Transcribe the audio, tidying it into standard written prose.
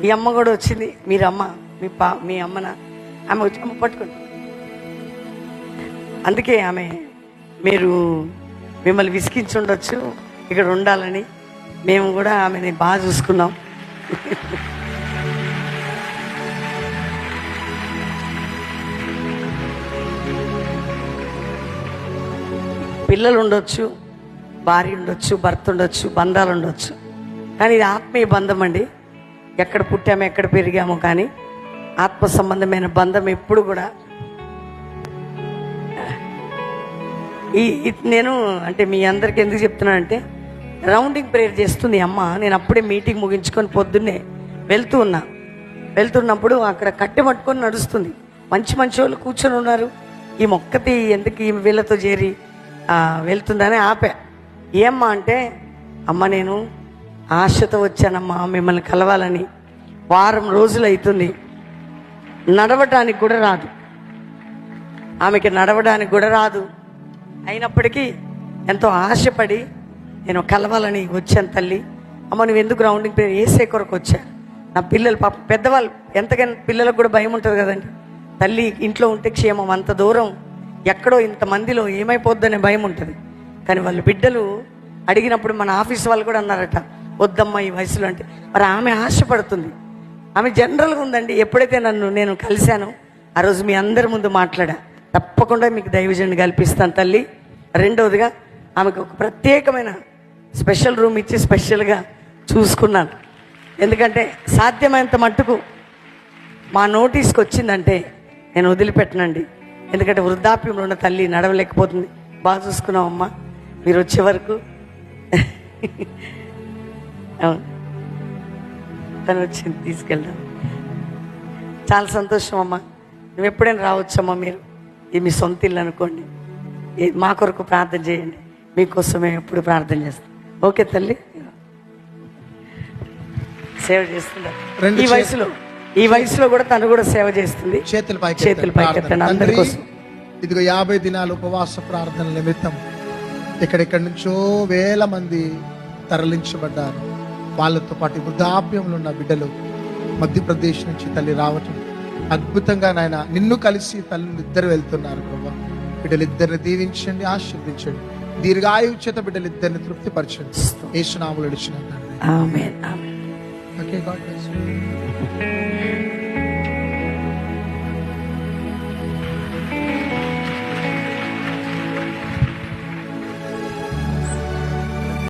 ఈ అమ్మ కూడా వచ్చింది. మీరు అమ్మ, మీ అమ్మన ఆమె వచ్చి అమ్మ పట్టుకోండి. అందుకే ఆమె మీరు మిమ్మల్ని విసిగించి ఉండొచ్చు, ఇక్కడ ఉండాలని. మేము కూడా ఆమెని బాగా చూసుకున్నాం. పిల్లలు ఉండొచ్చు, భార్య ఉండొచ్చు, భర్త ఉండొచ్చు, బంధాలు ఉండొచ్చు, కానీ ఇది ఆత్మీయ బంధం అండి. ఎక్కడ పుట్టామో ఎక్కడ పెరిగామో కానీ ఆత్మ సంబంధమైన బంధం ఎప్పుడు కూడా. నేను అంటే మీ అందరికి ఎందుకు చెప్తున్నానంటే, రౌండింగ్ ప్రేయర్ చేస్తుంది అమ్మ. నేను అప్పుడే మీటింగ్ ముగించుకొని పొద్దున్నే వెళ్తున్నప్పుడు అక్కడ కట్టె పట్టుకొని నడుస్తుంది. మంచి మంచి వాళ్ళు కూర్చొని ఉన్నారు. ఈ మొక్కతి ఎందుకు ఈ వీళ్ళతో చేరి వెళ్తుందని ఆపా. ఏమ్మా అంటే, అమ్మ నేను ఆశతో వచ్చానమ్మా మిమ్మల్ని కలవాలని. వారం రోజులు అవుతుంది, నడవటానికి కూడా రాదు ఆమెకి, నడవడానికి కూడా రాదు. అయినప్పటికీ ఎంతో ఆశపడి నేను కలవాలని వచ్చాను. తల్లి అమ్మ నువ్వు ఎందుకు రౌండింగ్ ప్రేయర్ వేసే కొరకు వచ్చా. నా పిల్లలు పాప పెద్దవాళ్ళు, ఎంతకైనా పిల్లలకు కూడా భయం ఉంటుంది కదండి. తల్లి ఇంట్లో ఉంటే క్షేమం, అంత దూరం ఎక్కడో ఇంతమందిలో ఏమైపోద్దనే భయం ఉంటుంది. కానీ వాళ్ళ బిడ్డలు అడిగినప్పుడు మన ఆఫీస్ వాళ్ళు కూడా అన్నారట, వద్దమ్మా ఈ వయసులో అంటే. మరి ఆమె ఆశపడుతుంది. ఆమె జనరల్గా ఉందండి. ఎప్పుడైతే నేను కలిశానో ఆ రోజు మీ అందరి ముందు మాట్లాడా, తప్పకుండా మీకు దైవజనుని కల్పిస్తాను తల్లి. రెండవదిగా ఆమెకు ఒక ప్రత్యేకమైన స్పెషల్ రూమ్ ఇచ్చి స్పెషల్గా చూసుకున్నాను. ఎందుకంటే సాధ్యమైనంత మట్టుకు మా నోటీస్కి వచ్చిందంటే నేను వదిలిపెట్టనండి. ఎందుకంటే వృద్ధాప్యంలో ఉన్న తల్లి నడవలేకపోతుంది. బాగా చూసుకున్నామమ్మా మీరు వచ్చే వరకు. అవును, తను వచ్చింది, తీసుకెళ్దాం. చాలా సంతోషం అమ్మా. నువ్వు ఎప్పుడైనా రావచ్చమ్మా. మీరు ఇది మీ సొంత ఇల్లు అనుకోండి. మా కొరకు ప్రార్థన చేయండి, మీకోసమే ఎప్పుడు ప్రార్థన చేస్తాం. ఓకే తల్లి, సేవ చేస్తున్నారు. ఈ వయసులో కూడా తను కూడా సేవ చేస్తుంది. చేతులు పైకెత్తండి అందరి కోసం. ఇదిగో 50 దినాల ఉపవాస ప్రార్థన నిమిత్తం ఎక్కడెక్కడి నుంచో వేల మంది తరలించబడ్డారు. వాళ్ళతో పాటు వృద్ధాప్యంలో ఉన్న బిడ్డలు మధ్యప్రదేశ్ నుంచి తల్లి రావటం అద్భుతంగా. నాయన నిన్ను కలిసి తల్లి ఇద్దరు వెళ్తున్నారు ప్రభా. బిడ్డలిద్దరిని దీవించండి, ఆశీర్వదించండి. దీర్ఘాయువు చేత బిడ్డలిద్దరిని తృప్తిపరచండి. యేసు నామములో అడిగినాను తండ్రి. Amen. Okay, God bless you.